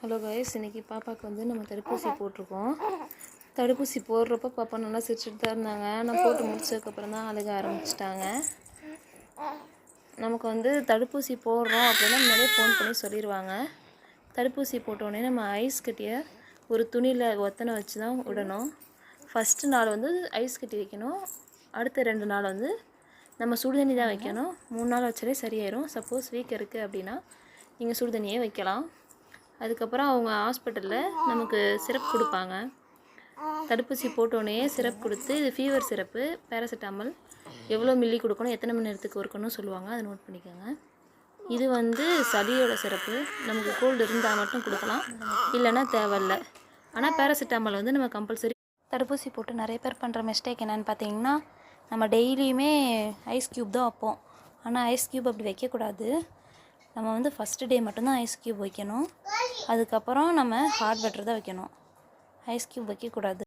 Hello guys, இன்றைக்கி பாப்பாவுக்கு வந்து நம்ம தடுப்பூசி போட்டிருக்கோம். தடுப்பூசி போடுறப்போ பாப்பா நல்லா சிரிச்சுட்டு தான் இருந்தாங்க. நான் போட்டு முடிச்சதுக்கப்புறம் தான் அழுக ஆரம்பிச்சிட்டாங்க. நமக்கு வந்து தடுப்பூசி போடுறோம் அப்படின்னா முன்னாடியே ஃபோன் பண்ணி சொல்லிடுவாங்க. தடுப்பூசி போட்டோடனே நம்ம ஐஸ் கட்டியை ஒரு துணியில் ஒத்தனை வச்சு தான் விடணும். ஃபஸ்ட்டு நாள் வந்து ஐஸ் கட்டி வைக்கணும். அடுத்த 2 நாள் வந்து நம்ம சுடுதண்ணி தான் வைக்கணும். 3 நாள் வச்சாலே சரியாயிடும். சப்போஸ் வீக் இருக்குது அப்படின்னா நீங்கள் சுடுதண்ணியே வைக்கலாம். அதுக்கப்புறம் அவங்க ஹாஸ்பிட்டலில் நமக்கு சிரப் கொடுப்பாங்க. தடுப்பூசி போட்டோடனே சிரப் கொடுத்து, இது ஃபீவர் சிரப்பு, பேராசிட்டாமல் எவ்வளோ மில்லி கொடுக்கணும், எத்தனை மணி நேரத்துக்கு இருக்கணும்னு சொல்லுவாங்க. அதை நோட் பண்ணிக்கோங்க. இது வந்து சளியோட சிரப்பு. நமக்கு கோல்டு இருந்தால் மட்டும் கொடுக்கலாம், இல்லைன்னா தேவையில்லை. ஆனால் பேராசிட்டாமல் வந்து நம்ம கம்பல்சரி. தடுப்பூசி போட்டு நிறைய பேர் பண்ணுற மிஸ்டேக் என்னென்னு பார்த்தீங்கன்னா, நம்ம டெய்லியுமே ஐஸ் க்யூப் தான் வைப்போம். ஆனால் ஐஸ் க்யூப் அப்படி வைக்கக்கூடாது. நம்ம வந்து ஃபஸ்ட்டு டே மட்டும்தான் ஐஸ் க்யூப் வைக்கணும். அதுக்கப்புறம் நம்ம ஹாட் வாட்டர் தான் வைக்கணும். ஐஸ் க்யூப் வைக்கக்கூடாது.